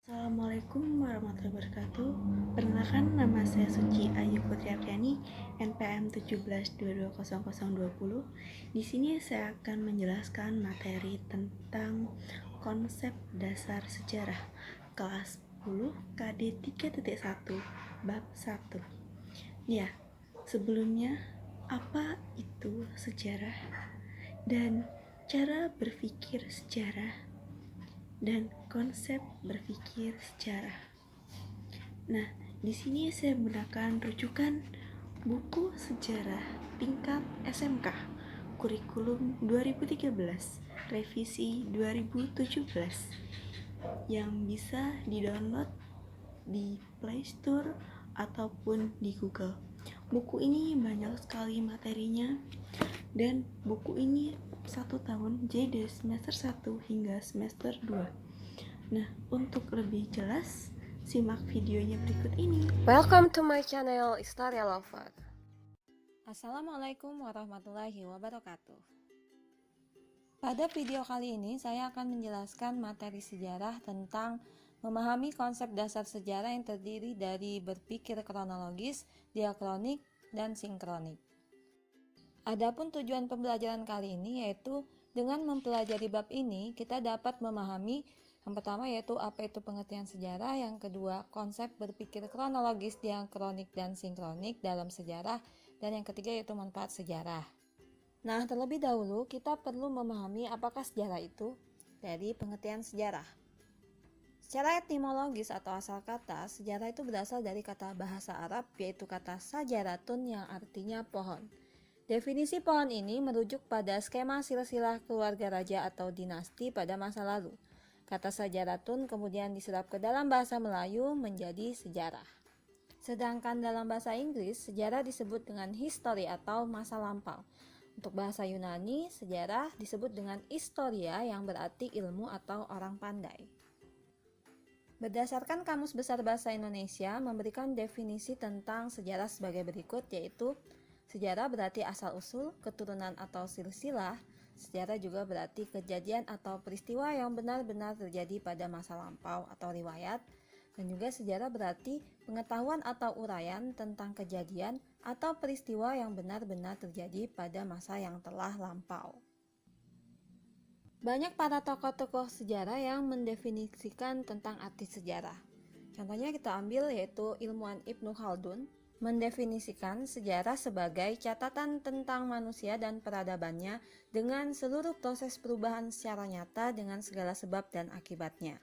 Assalamualaikum warahmatullahi wabarakatuh. Perkenalkan, nama saya Suci Ayu Putriapriani, NPM 17220020. Di sini saya akan menjelaskan materi tentang konsep dasar sejarah kelas 10 KD 3.1 bab 1. Ya, sebelumnya apa itu sejarah dan cara berpikir sejarah dan konsep berpikir sejarah. Nah, di sini saya menggunakan rujukan buku sejarah tingkat SMK kurikulum 2013 revisi 2017 yang bisa di-download di Play Store ataupun di Google. Buku ini banyak sekali materinya dan buku ini 1 tahun, jadi dari semester 1 hingga semester 2. Nah, untuk lebih jelas, simak videonya berikut ini. Welcome to my channel Historia Lover. Assalamualaikum warahmatullahi wabarakatuh. Pada video kali ini saya akan menjelaskan materi sejarah tentang memahami konsep dasar sejarah yang terdiri dari berpikir kronologis, diakronik, dan sinkronik. Adapun tujuan pembelajaran kali ini yaitu dengan mempelajari bab ini kita dapat memahami yang pertama yaitu apa itu pengertian sejarah, yang kedua konsep berpikir kronologis, diakronik, dan sinkronik dalam sejarah, dan yang ketiga yaitu manfaat sejarah. Nah, terlebih dahulu kita perlu memahami apakah sejarah itu. Dari pengertian sejarah. Secara etimologis atau asal kata, sejarah itu berasal dari kata bahasa Arab yaitu kata sajaratun yang artinya pohon. Definisi pohon ini merujuk pada skema silsilah keluarga raja atau dinasti pada masa lalu. Kata sajaratun kemudian diserap ke dalam bahasa Melayu menjadi sejarah. Sedangkan dalam bahasa Inggris, sejarah disebut dengan history atau masa lampau. Untuk bahasa Yunani, sejarah disebut dengan historia yang berarti ilmu atau orang pandai. Berdasarkan Kamus Besar Bahasa Indonesia memberikan definisi tentang sejarah sebagai berikut, yaitu sejarah berarti asal-usul, keturunan atau silsilah. Sejarah juga berarti kejadian atau peristiwa yang benar-benar terjadi pada masa lampau atau riwayat. Dan juga sejarah berarti pengetahuan atau uraian tentang kejadian atau peristiwa yang benar-benar terjadi pada masa yang telah lampau. Banyak para tokoh-tokoh sejarah yang mendefinisikan tentang arti sejarah. Contohnya kita ambil yaitu ilmuwan Ibnu Khaldun, mendefinisikan sejarah sebagai catatan tentang manusia dan peradabannya dengan seluruh proses perubahan secara nyata dengan segala sebab dan akibatnya.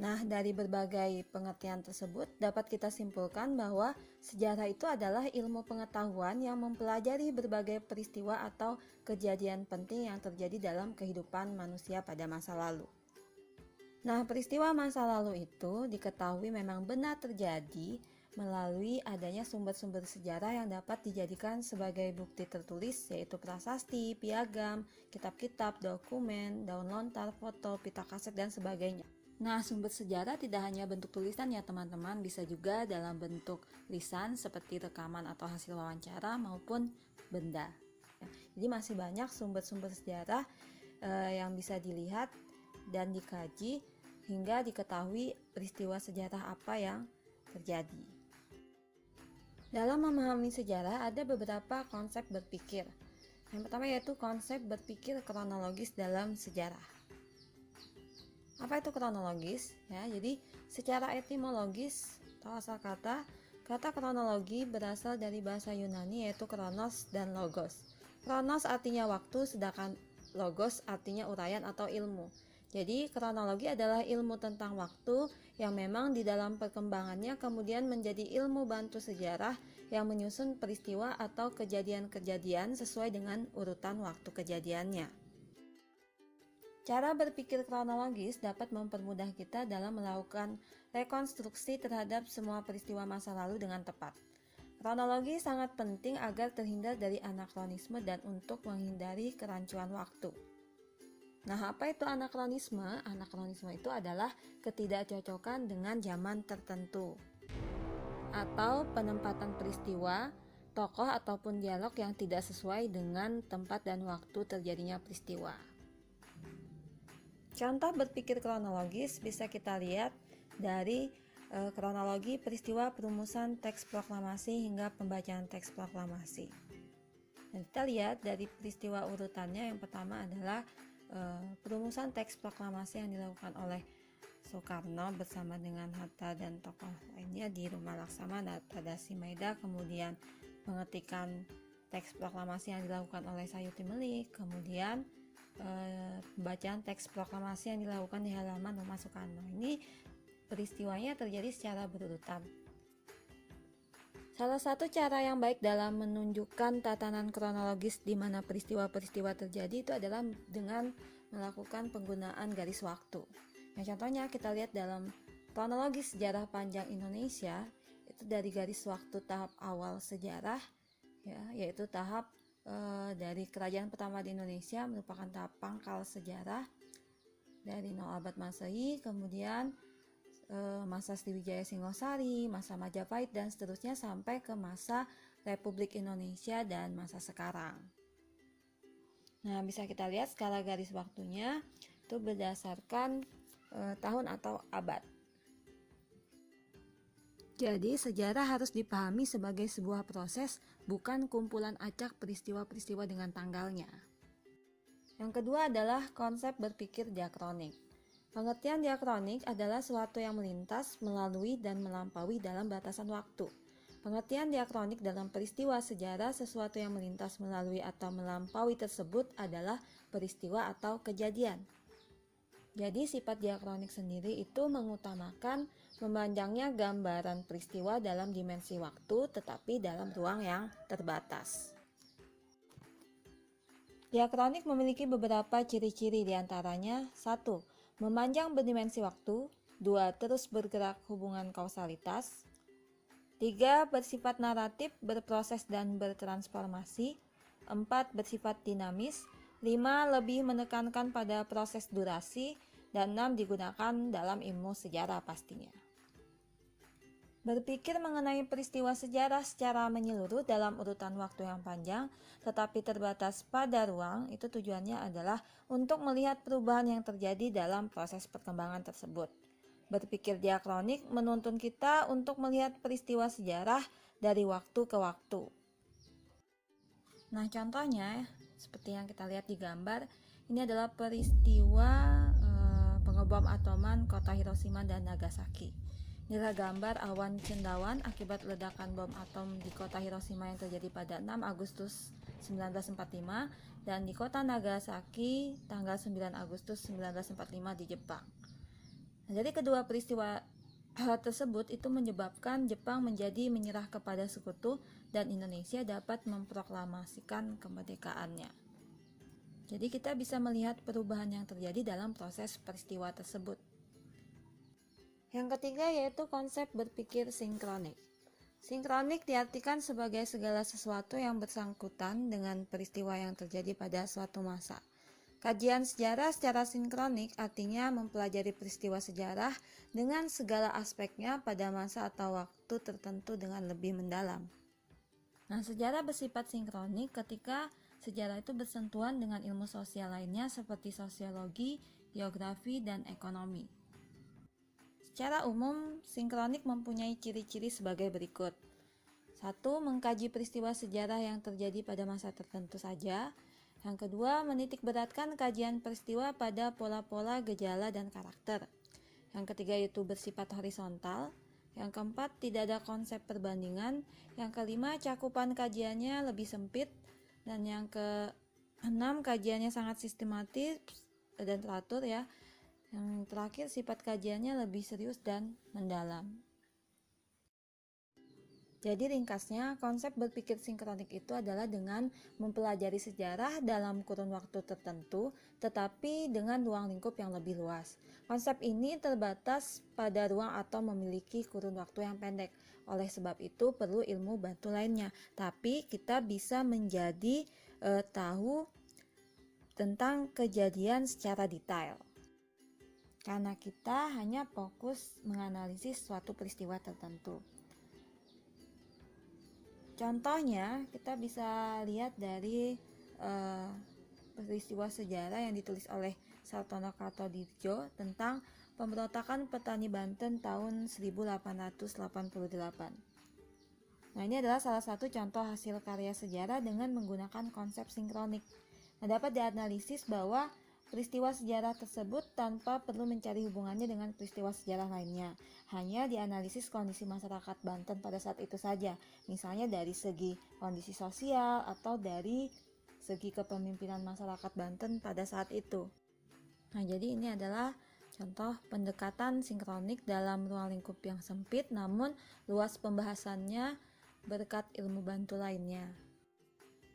Nah, dari berbagai pengertian tersebut dapat kita simpulkan bahwa sejarah itu adalah ilmu pengetahuan yang mempelajari berbagai peristiwa atau kejadian penting yang terjadi dalam kehidupan manusia pada masa lalu. Nah, peristiwa masa lalu itu diketahui memang benar terjadi melalui adanya sumber-sumber sejarah yang dapat dijadikan sebagai bukti tertulis, yaitu prasasti, piagam, kitab-kitab, dokumen, daun lontar, foto, pita kaset, dan sebagainya. Nah, sumber sejarah tidak hanya bentuk tulisan ya teman-teman, bisa juga dalam bentuk lisan seperti rekaman atau hasil wawancara maupun benda. Jadi masih banyak sumber-sumber sejarah yang bisa dilihat dan dikaji hingga diketahui peristiwa sejarah apa yang terjadi. Dalam memahami sejarah ada beberapa konsep berpikir. Yang pertama yaitu konsep berpikir kronologis dalam sejarah. Apa itu kronologis? Ya, jadi secara etimologis atau asal kata, kata kronologi berasal dari bahasa Yunani yaitu kronos dan logos. Kronos artinya waktu, sedangkan logos artinya uraian atau ilmu. Jadi kronologi adalah ilmu tentang waktu yang memang di dalam perkembangannya kemudian menjadi ilmu bantu sejarah yang menyusun peristiwa atau kejadian-kejadian sesuai dengan urutan waktu kejadiannya. Cara berpikir kronologis dapat mempermudah kita dalam melakukan rekonstruksi terhadap semua peristiwa masa lalu dengan tepat. Kronologi sangat penting agar terhindar dari anakronisme dan untuk menghindari kerancuan waktu. Nah, apa itu anakronisme? Anakronisme itu adalah ketidakcocokan dengan zaman tertentu atau penempatan peristiwa, tokoh ataupun dialog yang tidak sesuai dengan tempat dan waktu terjadinya peristiwa. Contoh berpikir kronologis bisa kita lihat dari kronologi peristiwa perumusan teks proklamasi hingga pembacaan teks proklamasi. Dan kita lihat dari peristiwa urutannya, yang pertama adalah perumusan teks proklamasi yang dilakukan oleh Soekarno bersama dengan Hatta dan tokoh lainnya di Rumah Laksamana Tadasi Maeda, kemudian pengetikan teks proklamasi yang dilakukan oleh Sayuti Melik, kemudian pembacaan teks proklamasi yang dilakukan di halaman Rumah Soekarno. Ini peristiwanya terjadi secara berurutan. Salah satu cara yang baik dalam menunjukkan tatanan kronologis di mana peristiwa-peristiwa terjadi itu adalah dengan melakukan penggunaan garis waktu. Nah, contohnya kita lihat dalam kronologi sejarah panjang Indonesia, itu dari garis waktu tahap awal sejarah, ya, yaitu tahap dari kerajaan pertama di Indonesia merupakan tahap pangkal sejarah dari 0 abad Masehi, kemudian masa Sriwijaya Singosari, masa Majapahit, dan seterusnya sampai ke masa Republik Indonesia dan masa sekarang. Nah, bisa kita lihat skala garis waktunya itu berdasarkan tahun atau abad. Jadi, sejarah harus dipahami sebagai sebuah proses, bukan kumpulan acak peristiwa-peristiwa dengan tanggalnya. Yang kedua adalah konsep berpikir diakronik. Pengertian diakronik adalah sesuatu yang melintas, melalui, dan melampaui dalam batasan waktu. Pengertian diakronik dalam peristiwa sejarah, sesuatu yang melintas, melalui, atau melampaui tersebut adalah peristiwa atau kejadian. Jadi sifat diakronik sendiri itu mengutamakan memanjangnya gambaran peristiwa dalam dimensi waktu, tetapi dalam ruang yang terbatas. Diakronik memiliki beberapa ciri-ciri, diantaranya 1. Memanjang berdimensi waktu. 2. Terus bergerak hubungan kausalitas. 3. Bersifat naratif, berproses dan bertransformasi. 4. Bersifat dinamis. 5. Lebih menekankan pada proses durasi. Dan 6. Digunakan dalam ilmu sejarah pastinya. Berpikir mengenai peristiwa sejarah secara menyeluruh dalam urutan waktu yang panjang, tetapi terbatas pada ruang, itu tujuannya adalah untuk melihat perubahan yang terjadi dalam proses perkembangan tersebut. Berpikir diakronik menuntun kita untuk melihat peristiwa sejarah dari waktu ke waktu. Nah, contohnya seperti yang kita lihat di gambar, ini adalah peristiwa pengebom atoman kota Hiroshima dan Nagasaki. Inilah gambar awan cendawan akibat ledakan bom atom di kota Hiroshima yang terjadi pada 6 Agustus 1945 dan di kota Nagasaki tanggal 9 Agustus 1945 di Jepang. Nah, jadi kedua peristiwa tersebut itu menyebabkan Jepang menjadi menyerah kepada sekutu dan Indonesia dapat memproklamasikan kemerdekaannya. Jadi kita bisa melihat perubahan yang terjadi dalam proses peristiwa tersebut. Yang ketiga yaitu konsep berpikir sinkronik. Sinkronik diartikan sebagai segala sesuatu yang bersangkutan dengan peristiwa yang terjadi pada suatu masa. Kajian sejarah secara sinkronik artinya mempelajari peristiwa sejarah dengan segala aspeknya pada masa atau waktu tertentu dengan lebih mendalam. Nah, sejarah bersifat sinkronik ketika sejarah itu bersentuhan dengan ilmu sosial lainnya seperti sosiologi, geografi, dan ekonomi. Secara umum, sinkronik mempunyai ciri-ciri sebagai berikut. 1. Mengkaji peristiwa sejarah yang terjadi pada masa tertentu saja. Yang kedua, menitik beratkan kajian peristiwa pada pola-pola, gejala, dan karakter. Yang ketiga yaitu bersifat horizontal. Yang keempat, tidak ada konsep perbandingan. Yang kelima, cakupan kajiannya lebih sempit. Dan yang keenam, kajiannya sangat sistematis dan teratur ya. Yang terakhir, sifat kajiannya lebih serius dan mendalam. Jadi ringkasnya, konsep berpikir sinkronik itu adalah dengan mempelajari sejarah dalam kurun waktu tertentu, tetapi dengan ruang lingkup yang lebih luas. Konsep ini terbatas pada ruang atau memiliki kurun waktu yang pendek. Oleh sebab itu perlu ilmu bantu lainnya. Tapi kita bisa menjadi tahu tentang kejadian secara detail. Karena kita hanya fokus menganalisis suatu peristiwa tertentu. Contohnya, kita bisa lihat dari peristiwa sejarah yang ditulis oleh Sartono Kartodirjo tentang pemberontakan petani Banten tahun 1888. Nah, ini adalah salah satu contoh hasil karya sejarah dengan menggunakan konsep sinkronik. Nah, dapat dianalisis bahwa peristiwa sejarah tersebut tanpa perlu mencari hubungannya dengan peristiwa sejarah lainnya. Hanya dianalisis kondisi masyarakat Banten pada saat itu saja. Misalnya dari segi kondisi sosial atau dari segi kepemimpinan masyarakat Banten pada saat itu. Nah, jadi ini adalah contoh pendekatan sinkronik dalam ruang lingkup yang sempit, namun luas pembahasannya berkat ilmu bantu lainnya.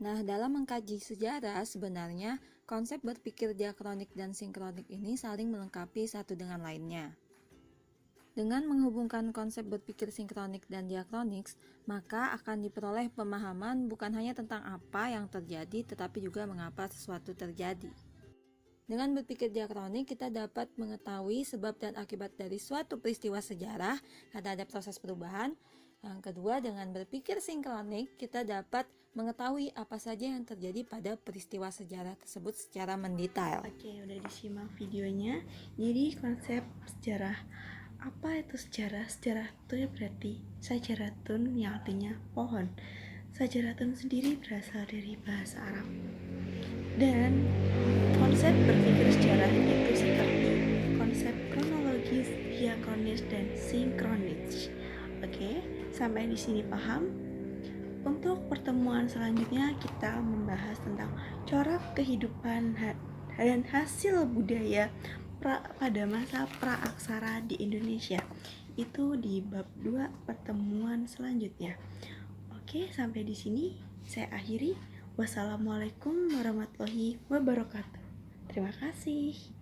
Nah, dalam mengkaji sejarah, sebenarnya konsep berpikir diakronik dan sinkronik ini saling melengkapi satu dengan lainnya. Dengan menghubungkan konsep berpikir sinkronik dan diakronik, maka akan diperoleh pemahaman bukan hanya tentang apa yang terjadi, tetapi juga mengapa sesuatu terjadi. Dengan berpikir diakronik, kita dapat mengetahui sebab dan akibat dari suatu peristiwa sejarah karena ada proses perubahan. Yang kedua, dengan berpikir sinkronik, kita dapat mengetahui apa saja yang terjadi pada peristiwa sejarah tersebut secara mendetail. Oke, udah disimak videonya. Jadi konsep sejarah, apa itu sejarah? Sejarah itu berarti sajaratun, yang artinya pohon. Sajaratun sendiri berasal dari bahasa Arab. Dan konsep berpikir sejarah itu seperti konsep kronologis, diakronis, dan sinkronis. Oke, sampai di sini paham? Untuk pertemuan selanjutnya kita membahas tentang corak kehidupan dan hasil budaya pada masa praaksara di Indonesia. Itu di bab 2 pertemuan selanjutnya. Oke, sampai di sini saya akhiri. Wassalamualaikum warahmatullahi wabarakatuh. Terima kasih.